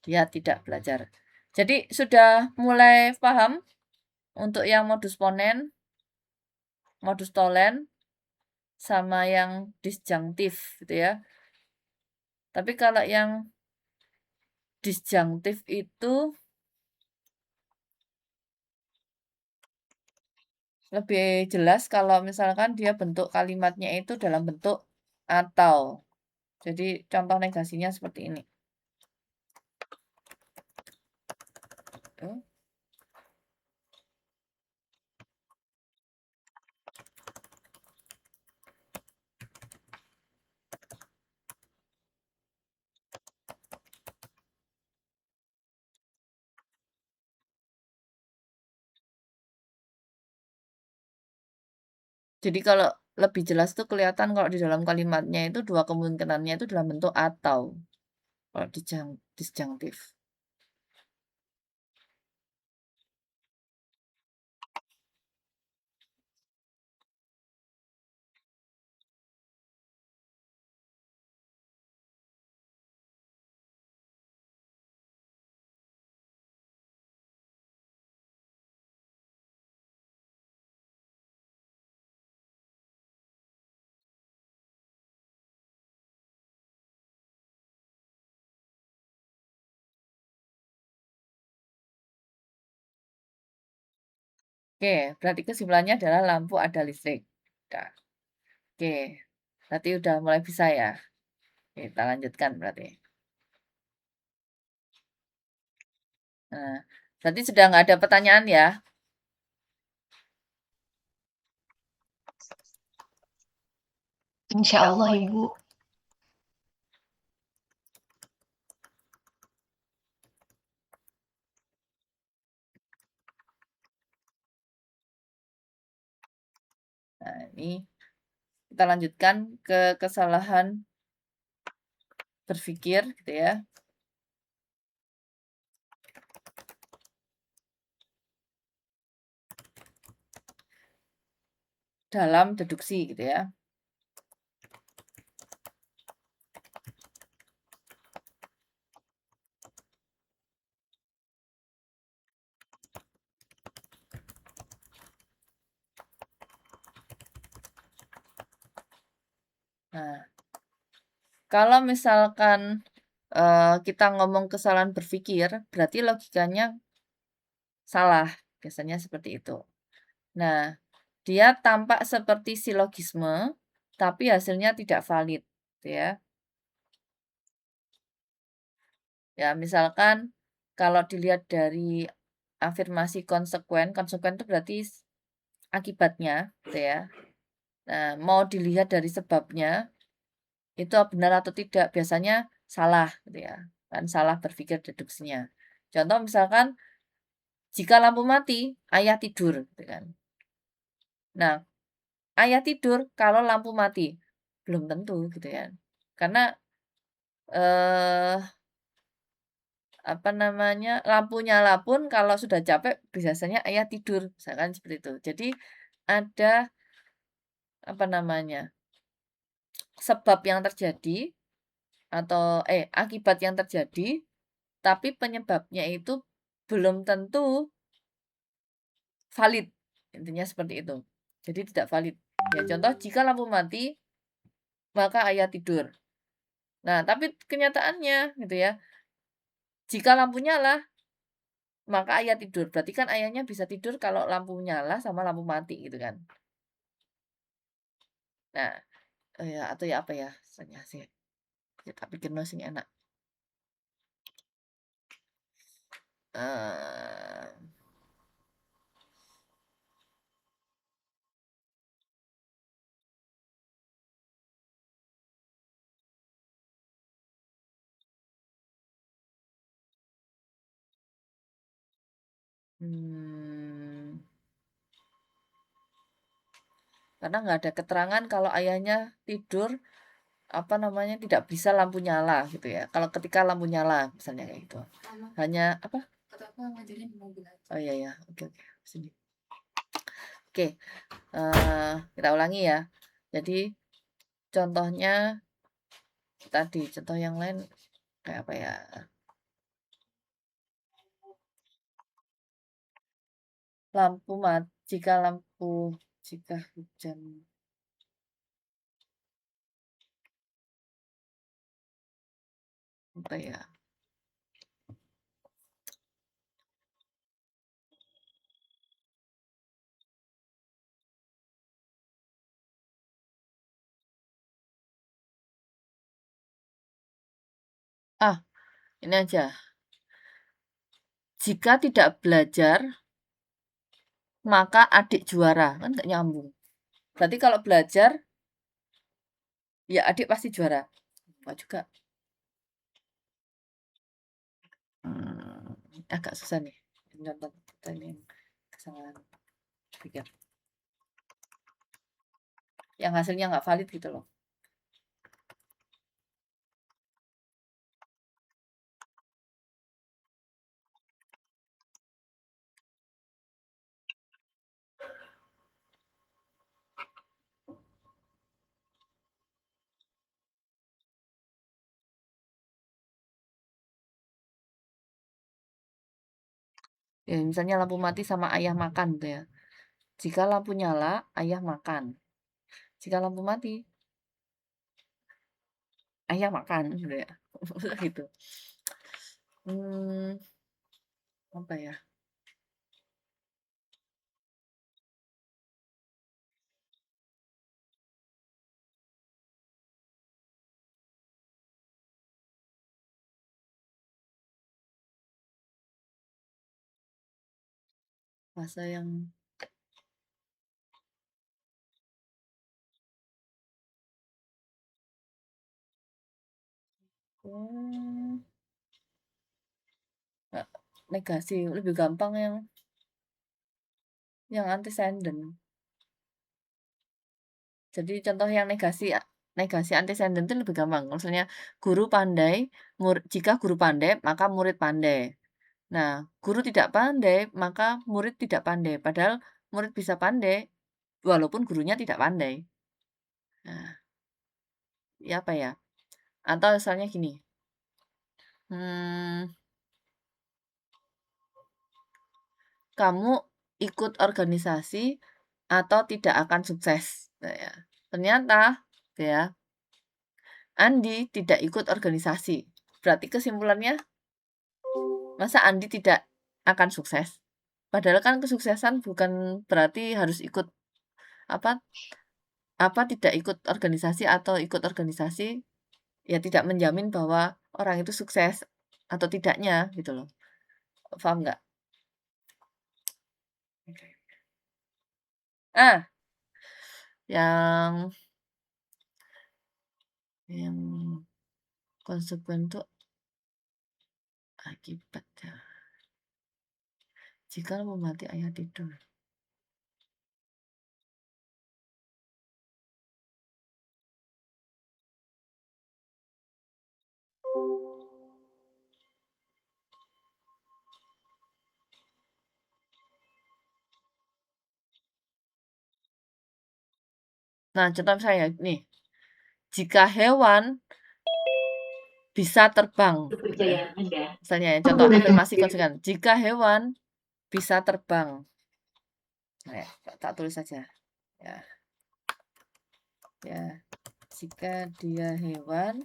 dia tidak belajar. Jadi sudah mulai paham untuk yang modus ponen, modus tolen, sama yang disjunktif gitu ya. Tapi kalau yang disjunktif itu lebih jelas kalau misalkan dia bentuk kalimatnya itu dalam bentuk atau. Jadi contoh negasinya seperti ini. Tuh. Jadi kalau lebih jelas tuh kelihatan kalau di dalam kalimatnya itu dua kemungkinannya itu dalam bentuk atau. Kalau disjunktif. Oke, berarti kesimpulannya adalah lampu ada listrik. Nah, oke, berarti udah mulai bisa ya. Oke, kita lanjutkan berarti. Nah, berarti sudah nggak ada pertanyaan ya? Insya Allah, Ibu. Nah, ini kita lanjutkan ke kesalahan berpikir gitu ya. Dalam deduksi gitu ya. Nah, kalau misalkan kita ngomong kesalahan berpikir, berarti logikanya salah. Biasanya seperti itu. Nah, dia tampak seperti silogisme, tapi hasilnya tidak valid, gitu ya. Ya, misalkan kalau dilihat dari afirmasi konsekuen, konsekuen itu berarti akibatnya, gitu ya. Nah, mau dilihat dari sebabnya, itu benar atau tidak, biasanya salah, gitu ya. Kan salah berpikir deduksinya. Contoh misalkan, jika lampu mati, ayah tidur, gitu kan. Nah, ayah tidur kalau lampu mati, belum tentu, gitu ya. Karena eh apa namanya, lampu nyala pun kalau sudah capek biasanya ayah tidur, misalkan seperti itu. Jadi ada apa namanya, sebab yang terjadi atau akibat yang terjadi, tapi penyebabnya itu belum tentu valid. Intinya seperti itu. Jadi tidak valid. Ya, contoh jika lampu mati, maka ayah tidur. Nah, tapi kenyataannya gitu ya, jika lampu nyala, maka ayah tidur. Berarti kan ayahnya bisa tidur kalau lampu nyala sama lampu mati gitu kan. Nah, ya atau ya apa ya? Misalnya sih. Ya, tak pikir no sing enak. Eh, hmm, karena nggak ada keterangan kalau ayahnya tidur apa namanya tidak bisa lampu nyala gitu ya. Kalau ketika lampu nyala misalnya kayak gitu. Hanya apa? Oh iya ya, oke oke. Sini. Oke, kita ulangi ya. Jadi contohnya tadi, contoh yang lain kayak apa ya? Lampu mati, jika hujan apa ya? Ah, ini aja. Jika tidak belajar, maka adik juara. Kan nggak nyambung. Berarti kalau belajar, ya adik pasti juara. Enggak juga. Agak susah nih. Contoh ini kesalahan pikir. Yang hasilnya nggak valid gitu loh. Ya, misalnya lampu mati sama ayah makan tuh ya. Jika lampu nyala, ayah makan. Jika lampu mati, ayah makan gitu ya. Gitu. Hmm, apa ya? Bahasa yang hmm, negasi lebih gampang yang antecedent. Jadi contoh yang negasi antecedent itu lebih gampang. Misalnya guru pandai, jika guru pandai, maka murid pandai. Nah, guru tidak pandai, maka murid tidak pandai. Padahal murid bisa pandai, walaupun gurunya tidak pandai. Nah, ya apa ya? Atau misalnya gini. Kamu ikut organisasi atau tidak akan sukses. Nah, ya. Ternyata, ya, Andi tidak ikut organisasi. Berarti kesimpulannya, masa Andi tidak akan sukses? Padahal kan kesuksesan bukan berarti harus ikut apa tidak ikut organisasi atau ikut organisasi ya tidak menjamin bahwa orang itu sukses atau tidaknya gitu loh. Paham nggak? Yang konsekuen itu akibatnya jika memati ayat tidur. Nah, contoh saya nih, jika hewan bisa terbang, misalnya ya, contoh afirmasi konsekuen, jika hewan bisa terbang, nah, tak tulis saja, ya, jika dia hewan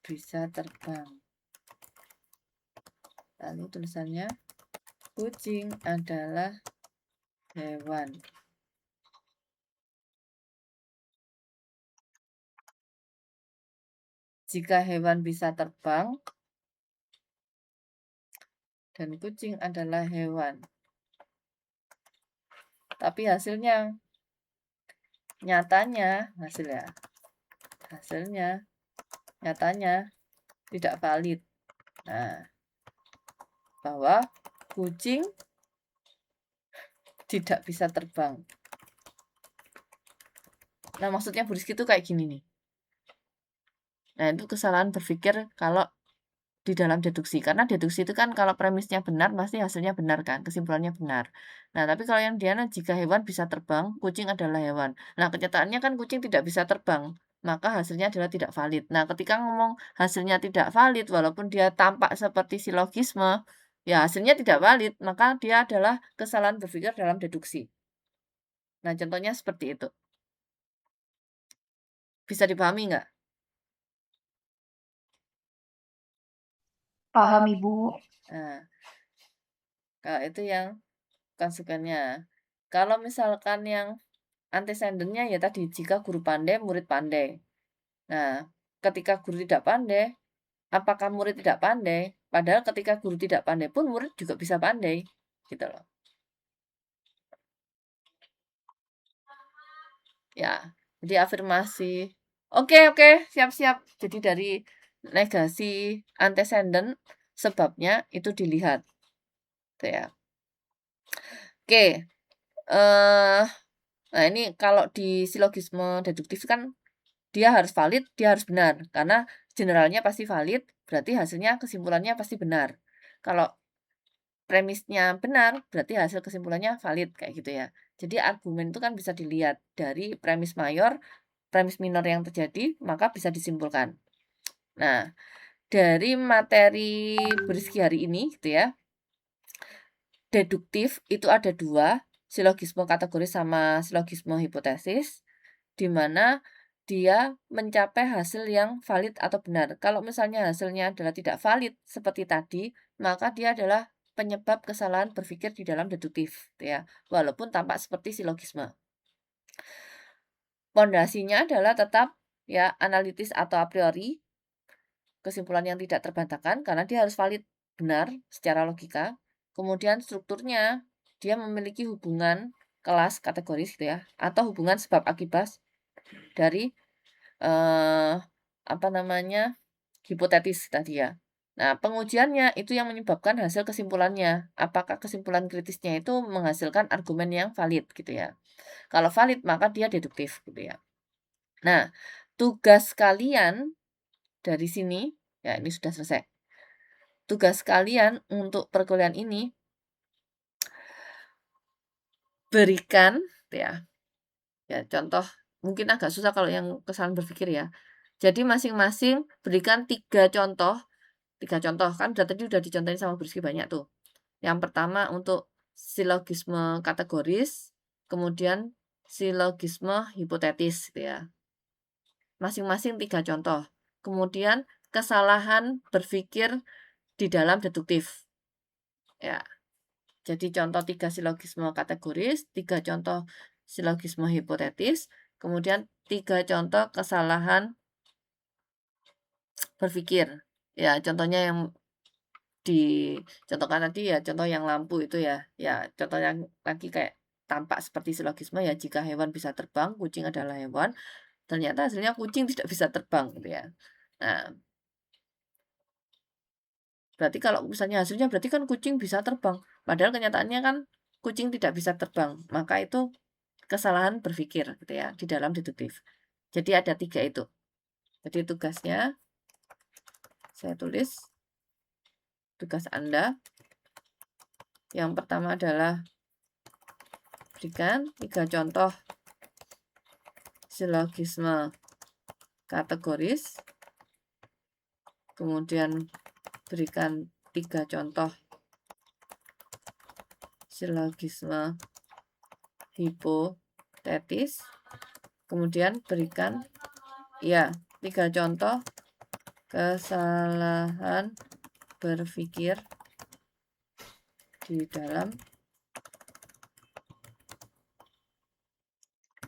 bisa terbang, lalu tulisannya kucing adalah hewan. Jika hewan bisa terbang dan kucing adalah hewan. Tapi hasilnya nyatanya tidak valid. Nah, bahwa kucing tidak bisa terbang. Nah, maksudnya Bu Rizky itu kayak gini nih. Nah, itu kesalahan berpikir kalau di dalam deduksi. Karena deduksi itu kan kalau premisnya benar, pasti hasilnya benar kan, kesimpulannya benar. Nah, tapi kalau yang Diana, jika hewan bisa terbang, kucing adalah hewan. Nah, kenyataannya kan kucing tidak bisa terbang, maka hasilnya adalah tidak valid. Nah, ketika ngomong hasilnya tidak valid, walaupun dia tampak seperti silogisme, ya hasilnya tidak valid, maka dia adalah kesalahan berpikir dalam deduksi. Nah, contohnya seperti itu. Bisa dipahami nggak? Paham, Ibu. Nah, kalau itu yang konsekuennya. Kalau misalkan yang antecedentnya ya tadi, jika guru pandai, murid pandai. Nah, ketika guru tidak pandai, apakah murid tidak pandai? Padahal ketika guru tidak pandai pun murid juga bisa pandai. Gitu loh. Ya, jadi afirmasi. Oke, siap-siap. Jadi dari negasi antecedent, sebabnya itu dilihat. Gitu ya. Oke. Nah, ini kalau di silogisme deduktif kan dia harus valid, dia harus benar. Karena generalnya pasti valid, berarti hasilnya kesimpulannya pasti benar. Kalau premisnya benar, berarti hasil kesimpulannya valid, kayak gitu ya. Jadi argumen itu kan bisa dilihat dari premis mayor, premis minor yang terjadi, maka bisa disimpulkan. Nah, dari materi Rizky hari ini, gitu ya, deduktif itu ada 2, silogisme kategoris sama silogisme hipotesis, di mana dia mencapai hasil yang valid atau benar. Kalau misalnya hasilnya adalah tidak valid seperti tadi, maka dia adalah penyebab kesalahan berpikir di dalam deduktif, ya, walaupun tampak seperti silogisme. Pondasinya adalah tetap ya analitis atau a priori, kesimpulan yang tidak terbantahkan karena dia harus valid, benar secara logika. Kemudian strukturnya dia memiliki hubungan kelas kategoris gitu ya, atau hubungan sebab akibat dari hipotetis tadi ya. Nah, pengujiannya itu yang menyebabkan hasil kesimpulannya. Apakah kesimpulan kritisnya itu menghasilkan argumen yang valid gitu ya. Kalau valid maka dia deduktif gitu ya. Nah, tugas kalian dari sini, ya ini sudah selesai. Tugas kalian untuk perkuliahan ini berikan ya contoh mungkin agak susah kalau yang kesalahan berpikir ya. Jadi masing-masing berikan 3 contoh kan tadi udah dicontohin sama Bu Rizky banyak tuh. Yang pertama untuk silogisme kategoris, kemudian silogisme hipotetis gitu ya. Masing-masing 3 contoh. Kemudian kesalahan berpikir di dalam deduktif. Ya. Jadi contoh 3 silogisme kategoris, 3 contoh silogisme hipotetis, kemudian 3 contoh kesalahan berpikir. Ya, contohnya yang dicontohkan tadi ya, contoh yang lampu itu ya. Ya, contoh yang lagi kayak tampak seperti silogisme ya, jika hewan bisa terbang, kucing adalah hewan. Ternyata hasilnya kucing tidak bisa terbang gitu ya. Nah, berarti kalau misalnya hasilnya berarti kan kucing bisa terbang. Padahal kenyataannya kan kucing tidak bisa terbang. Maka itu kesalahan berpikir gitu ya di dalam deduktif. Jadi ada 3 itu. Jadi tugasnya saya tulis tugas Anda. Yang pertama adalah berikan 3 contoh silogisme kategoris. Kemudian berikan 3 contoh silogisme hipotetis. Kemudian berikan 3 contoh kesalahan berpikir di dalam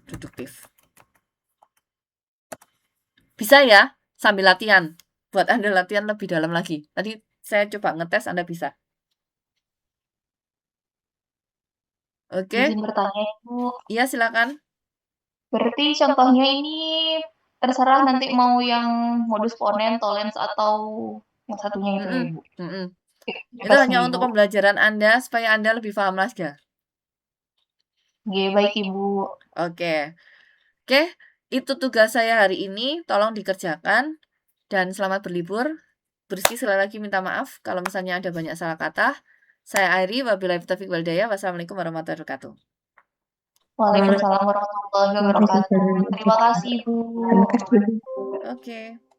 deduktif. Bisa ya, sambil latihan. Buat Anda latihan lebih dalam lagi. Tadi saya coba ngetes, Anda bisa. Oke? Izin bertanya, Ibu. Iya, silakan. Berarti contohnya ini terserah nanti mau yang modus ponens, tolens, atau yang satunya itu ya, Ibu? Itu hanya untuk pembelajaran Anda, supaya Anda lebih paham lagi. Oke, baik Ibu. Oke, itu tugas saya hari ini. Tolong dikerjakan. Dan selamat berlibur. Rizky sekali lagi minta maaf kalau misalnya ada banyak salah kata. Saya Airi, wabillahi taufiq wal hidayah. Wassalamualaikum warahmatullahi wabarakatuh. Waalaikumsalam warahmatullahi wabarakatuh. Terima kasih, Ibu. Terima kasih. Oke.